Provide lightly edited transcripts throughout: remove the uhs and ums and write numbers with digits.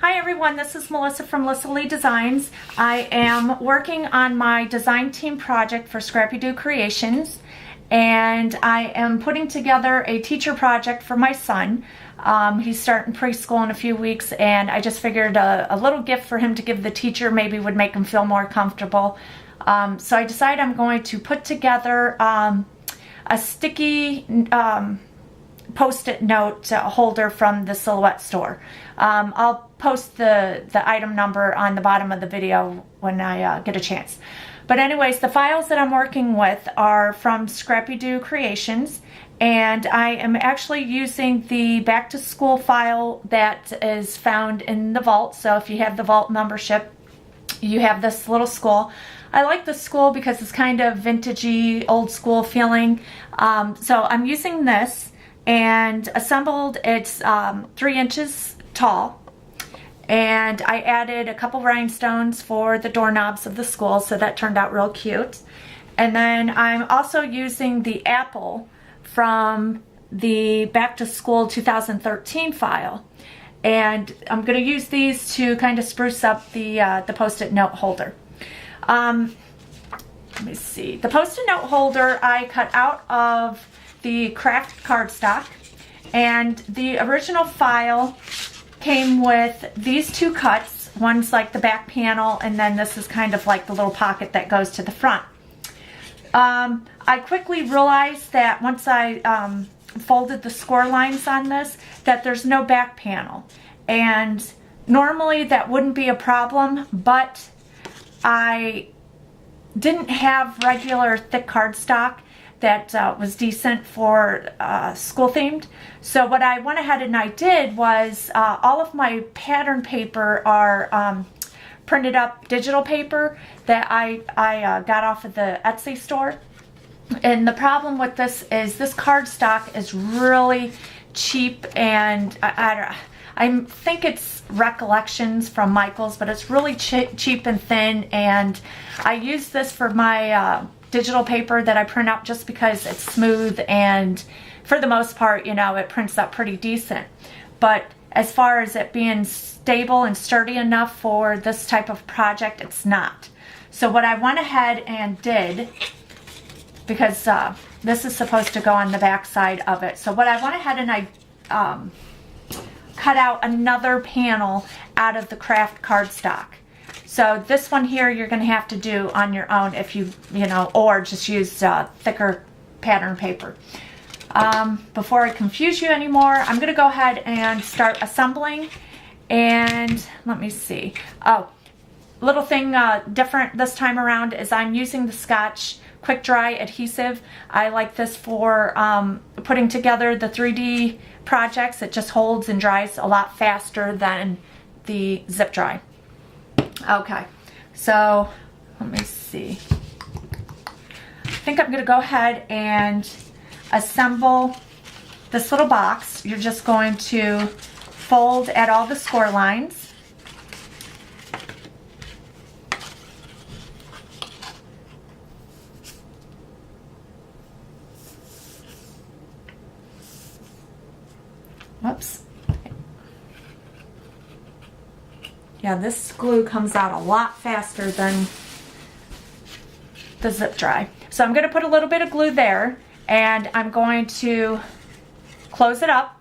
Hi everyone, this is Melissa from Leighe Designs. I am working on my design team project for Scrappy Doo Creations, and I am putting together a teacher project for my son. He's starting preschool in a few weeks, and I just figured a little gift for him to give the teacher maybe would make him feel more comfortable. So I decided I'm going to put together a sticky Post-it note holder from the Silhouette store. I'll post the item number on the bottom of the video when I get a chance. But anyways, the files that I'm working with are from Scrappy Doo Creations, and I am actually using the back to school file that is found in the vault. So if you have the vault membership, you have this little school. I like the school because it's kind of vintagey, old school feeling. So I'm using this and assembled. It's 3 inches tall, and I added a couple rhinestones for the doorknobs of the school, so that turned out real cute. And then I'm also using the apple from the back to school 2013 file, and I'm going to use these to kind of spruce up the Post-it note holder. Let me see, the Post-it note holder I cut out of the craft cardstock, and the original file came with these 2 cuts. One's like the back panel, and then this is kind of like the little pocket that goes to the front. I quickly realized that once I folded the score lines on this, that there's no back panel, and normally that wouldn't be a problem, but I didn't have regular thick cardstock that was decent for school themed. So what I went ahead and I did was all of my pattern paper are printed up digital paper that I got off of the Etsy store. And the problem with this is this cardstock is really cheap, and I think it's Recollections from Michaels, but it's really cheap and thin, and I use this for my digital paper that I print out just because it's smooth, and for the most part, you know, it prints up pretty decent. But as far as it being stable and sturdy enough for this type of project, it's not. So what I went ahead and did, because this is supposed to go on the back side of it, so what I went ahead and I cut out another panel out of the craft cardstock. So this one here you're going to have to do on your own if you know, or just use thicker pattern paper. Before I confuse you anymore, I'm going to go ahead and start assembling. And let me see. Oh, little thing different this time around is I'm using the Scotch Quick Dry adhesive. I like this for putting together the 3D projects. It just holds and dries a lot faster than the zip dry. Okay, so let me see. I think I'm going to go ahead and assemble this little box. You're just going to fold at all the score lines. Whoops. Yeah, this glue comes out a lot faster than the zip dry. So I'm going to put a little bit of glue there, and I'm going to close it up.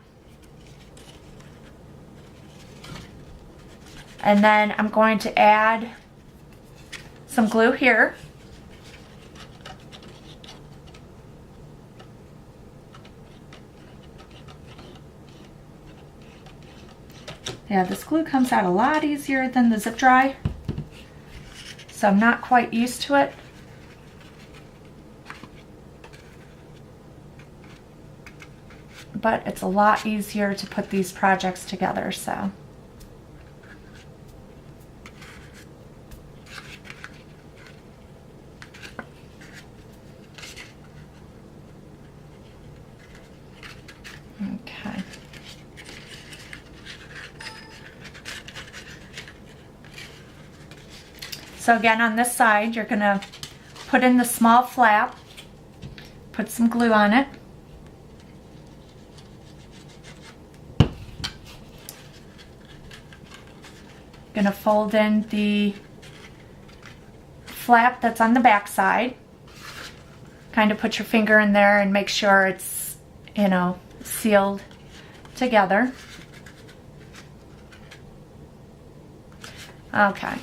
And then I'm going to add some glue here. Yeah, this glue comes out a lot easier than the zip dry, so I'm not quite used to it. But it's a lot easier to put these projects together, so. Okay. So again, on this side, you're going to put in the small flap, put some glue on it, Gonna fold in the flap that's on the back side. Kind of put your finger in there and make sure it's, you know, sealed together. Okay.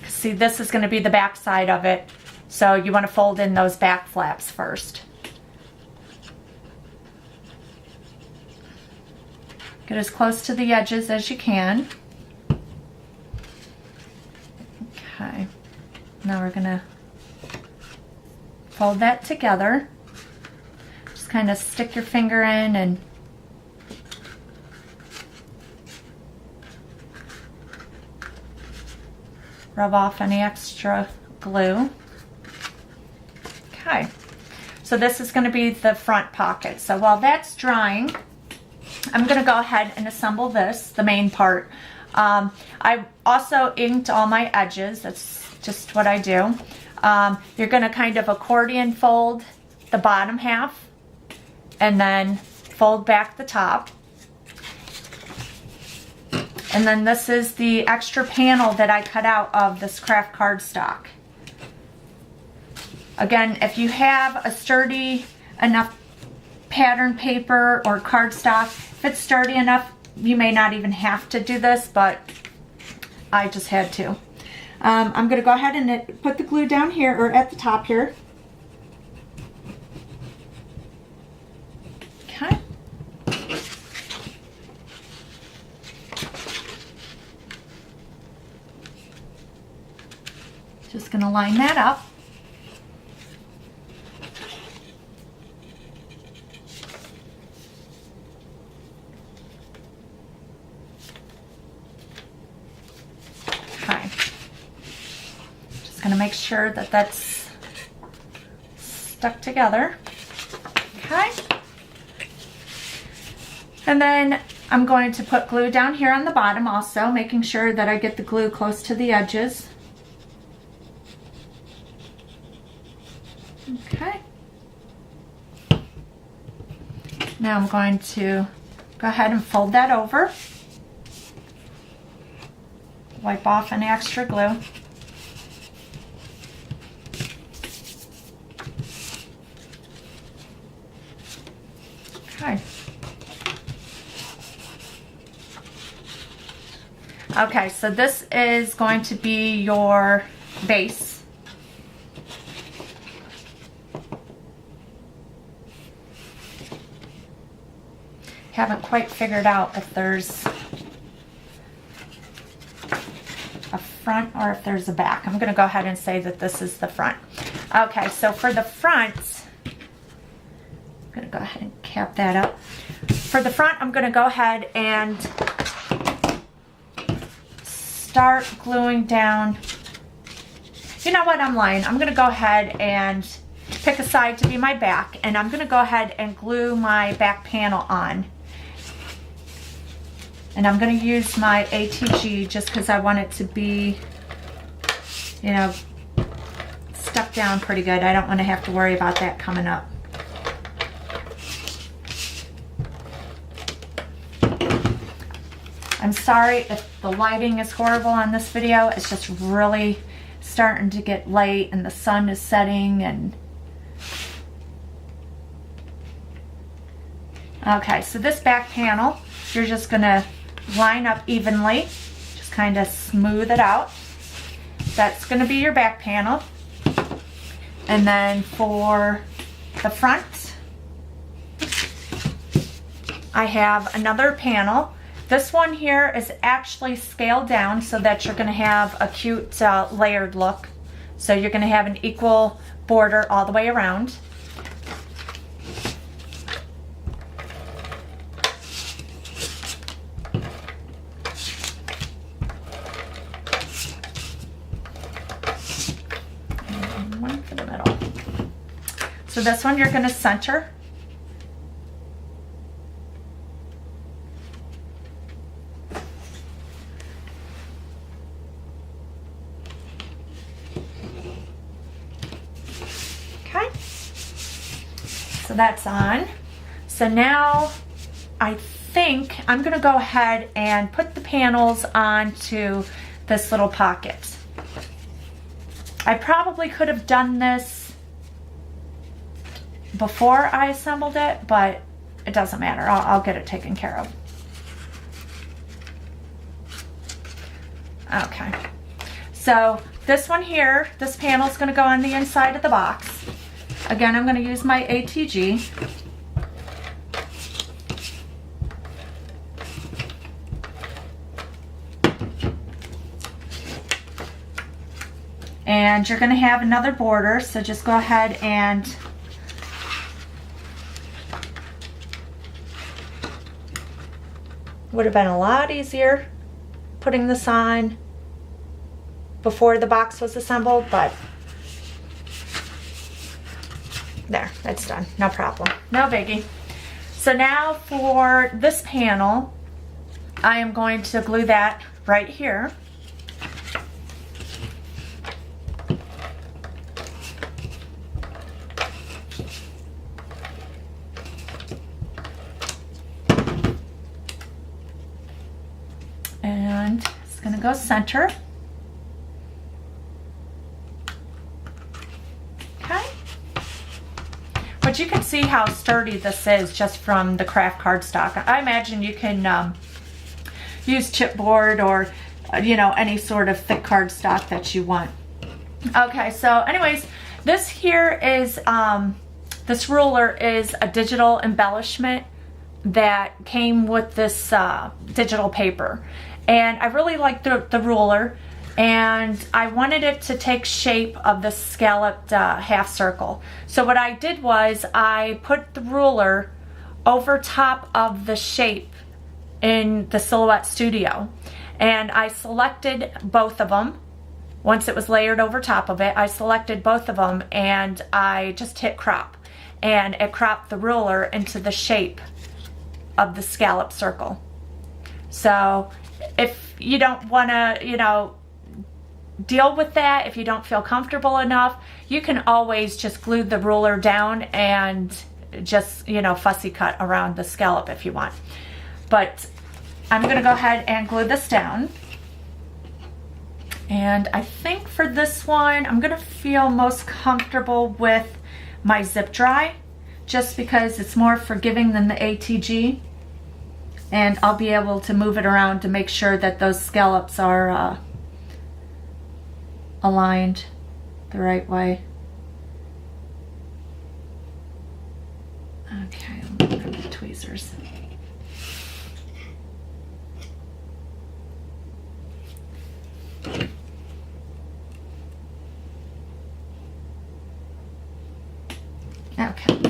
See, this is going to be the back side of it, so you want to fold in those back flaps first. Get as close to the edges as you can. Okay. Now we're going to fold that together. Just kind of stick your finger in and rub off any extra glue. Okay, so this is going to be the front pocket. So while that's drying, I'm going to go ahead and assemble this, the main part. I also inked all my edges. That's just what I do. You're going to kind of accordion fold the bottom half and then fold back the top. And then this is the extra panel that I cut out of this craft cardstock. Again, if you have a sturdy enough pattern paper or cardstock, if it's sturdy enough, you may not even have to do this, but I just had to. I'm going to go ahead and put the glue down here, or at the top here. Okay. Just going to line that up. Okay. Just going to make sure that that's stuck together. Okay. And then I'm going to put glue down here on the bottom also, making sure that I get the glue close to the edges. Okay. Now I'm going to go ahead and fold that over. Wipe off any extra glue. Okay. Okay, so this is going to be your base. Haven't quite figured out if there's a front or if there's a back. I'm going to go ahead and say that this is the front. Okay, so for the front, I'm going to go ahead and cap that up. For the front, I'm going to go ahead and start gluing down. You know what, I'm lying. I'm going to go ahead and pick a side to be my back, and I'm going to go ahead and glue my back panel on. And I'm going to use my ATG just because I want it to be, you know, stuck down pretty good. I don't want to have to worry about that coming up. I'm sorry if the lighting is horrible on this video. It's just really starting to get late and the sun is setting. And okay, so this back panel, you're just going to line up evenly, just kind of smooth it out. That's going to be your back panel. And then for the front, I have another panel. This one here is actually scaled down so that you're going to have a cute layered look. So you're going to have an equal border all the way around. So this one you're going to center. Okay. So that's on. So now I think I'm gonna go ahead and put the panels onto this little pocket. I probably could have done this before I assembled it, but it doesn't matter. I'll get it taken care of. Okay, so this one here, this panel is going to go on the inside of the box. Again, I'm going to use my ATG. And you're going to have another border, so just go ahead and would have been a lot easier putting this on before the box was assembled, but there, it's done. No problem. No biggie. So now for this panel, I am going to glue that right here. And it's going to go center. Okay. But you can see how sturdy this is just from the craft cardstock. I imagine you can use chipboard or you know, any sort of thick cardstock that you want. Okay, so anyways, this here is this ruler is a digital embellishment that came with this digital paper. And I really liked the ruler, and I wanted it to take shape of the scalloped half circle. So what I did was I put the ruler over top of the shape in the Silhouette Studio, and I selected both of them. Once it was layered over top of it, I selected both of them and I just hit crop, and it cropped the ruler into the shape of the scallop circle. So if you don't want to, you know, deal with that, if you don't feel comfortable enough, you can always just glue the ruler down and just, you know, fussy cut around the scallop if you want. But I'm going to go ahead and glue this down. And I think for this one, I'm going to feel most comfortable with my zip dry, just because it's more forgiving than the ATG. And I'll be able to move it around to make sure that those scallops are aligned the right way. Okay, let me grab the tweezers. Okay.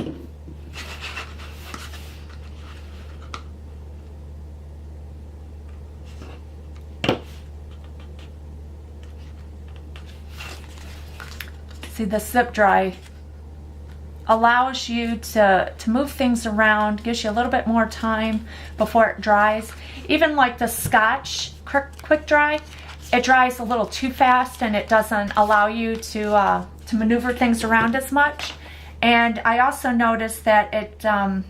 See, the zip dry allows you to move things around, gives you a little bit more time before it dries. Even like the Scotch quick dry, it dries a little too fast and it doesn't allow you to maneuver things around as much. And I also noticed that it, oh,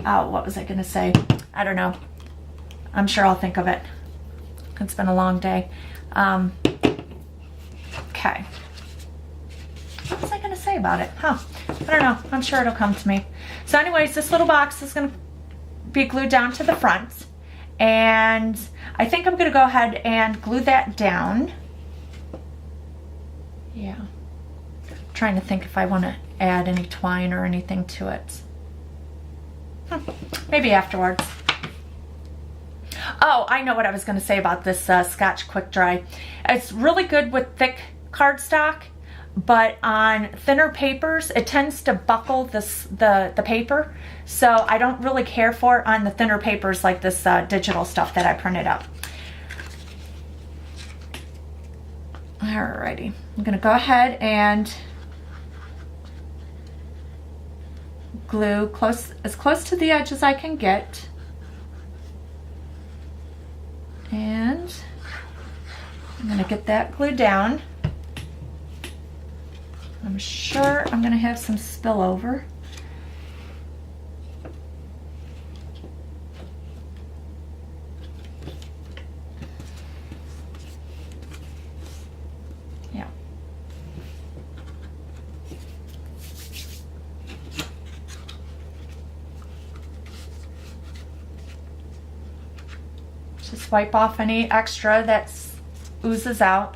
what was I going to say? I don't know. I'm sure I'll think of it. It's been a long day. Okay. What was I going to say about it? Huh. I don't know. I'm sure it'll come to me. So anyways, this little box is going to be glued down to the front. And I think I'm going to go ahead and glue that down. Yeah. I'm trying to think if I want to add any twine or anything to it. Maybe afterwards. Oh, I know what I was going to say about this Scotch Quick Dry. It's really good with thick cardstock, but on thinner papers, it tends to buckle the paper. So I don't really care for it on the thinner papers like this digital stuff that I printed up. Alrighty, I'm going to go ahead and glue as close to the edge as I can get. And I'm going to get that glued down. I'm sure I'm going to have some spillover. Just wipe off any extra that oozes out.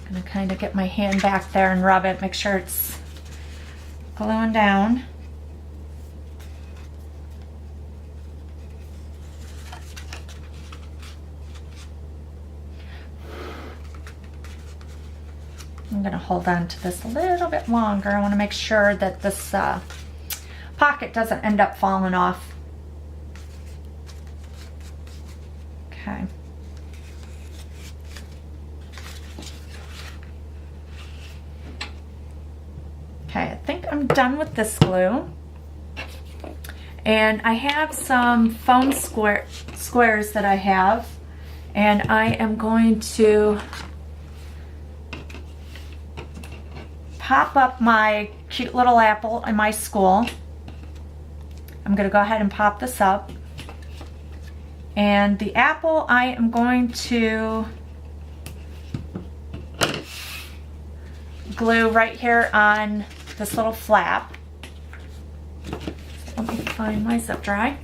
I'm gonna kind of get my hand back there and rub it, make sure it's gluing down. I'm gonna hold on to this a little bit longer. I wanna make sure that this pocket doesn't end up falling off. Okay. Okay, I think I'm done with this glue. And I have some foam squares that I have, and I am going to pop up my cute little apple in my school. I'm going to go ahead and pop this up. And the apple I am going to glue right here on this little flap. Let me find my zip dry.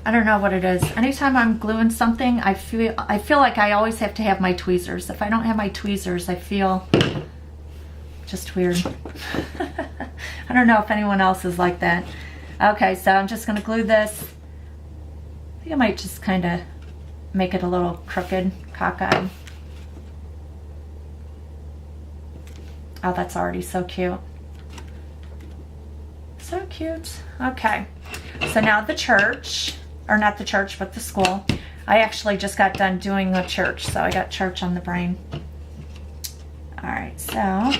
I don't know what it is. Anytime I'm gluing something, I feel like I always have to have my tweezers. If I don't have my tweezers, I feel just weird. I don't know if anyone else is like that. Okay, so I'm just gonna glue this. I think I might just kind of make it a little crooked, cockeyed. Oh, that's already so cute. So cute. Okay, so now the church. Or not the church, but the school. I actually just got done doing the church, so I got church on the brain. All right, so I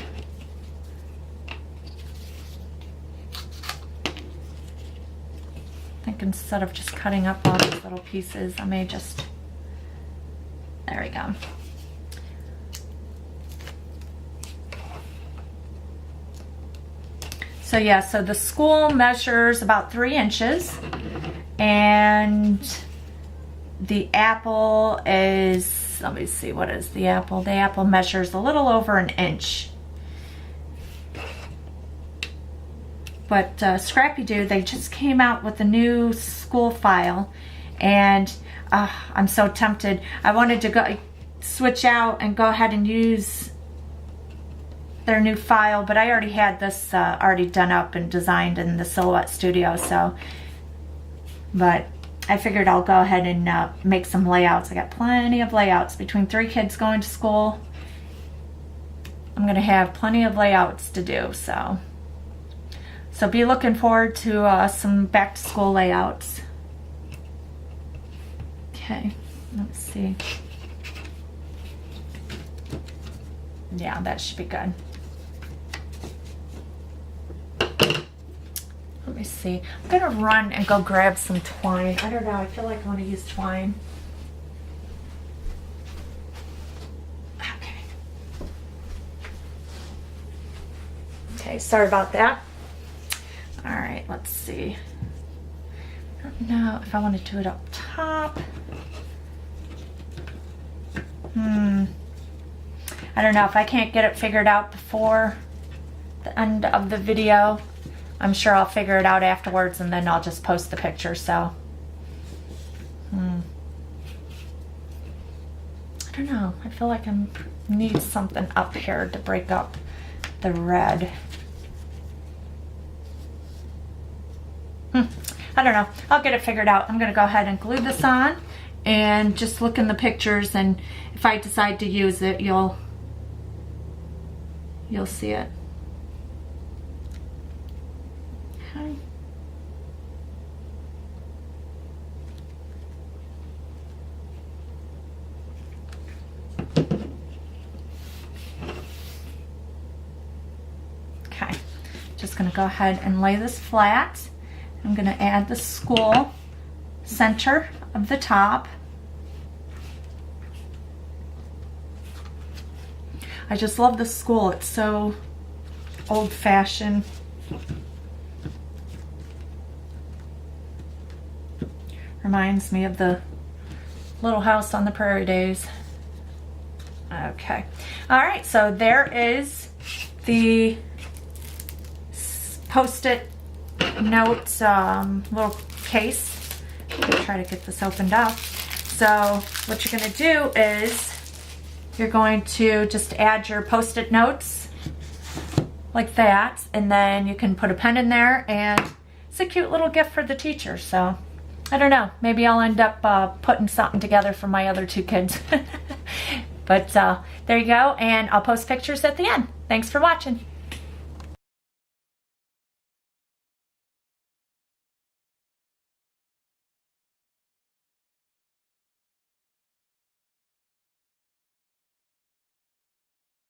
think instead of just cutting up all these little pieces, I may just, there we go. So yeah, so the school measures about 3 inches. And the apple is, let me see, what is the apple? The apple measures a little over 1 inch. But Scrappy Doo, they just came out with a new school file, and I'm so tempted. I wanted to go switch out and go ahead and use their new file, but I already had this already done up and designed in the Silhouette Studio, so. But I figured I'll go ahead and make some layouts. I got plenty of layouts. Between 3 kids going to school, I'm gonna have plenty of layouts to do, so be looking forward to some back to school layouts. Okay, let's see. Yeah, that should be good. Let me see. I'm gonna run and go grab some twine. I don't know, I feel like I want to use twine. Okay. Okay, sorry about that. All right, let's see. I don't know if I want to do it up top. I don't know if I can't get it figured out before the end of the video. I'm sure I'll figure it out afterwards, and then I'll just post the picture, so. I don't know. I feel like I need something up here to break up the red. I don't know. I'll get it figured out. I'm going to go ahead and glue this on and just look in the pictures, and if I decide to use it, you'll see it. Okay. Okay, just gonna go ahead and lay this flat. I'm gonna add the school center of the top. I just love this school. It's so old-fashioned. Reminds me of the Little House on the Prairie days. Okay. All right, so there is the Post-it note little case. I'm gonna try to get this opened up. So what you're gonna do is you're going to just add your Post-it notes like that, and then you can put a pen in there, and it's a cute little gift for the teacher. So I don't know, maybe I'll end up putting something together for my other two kids. But there you go, and I'll post pictures at the end. Thanks for watching.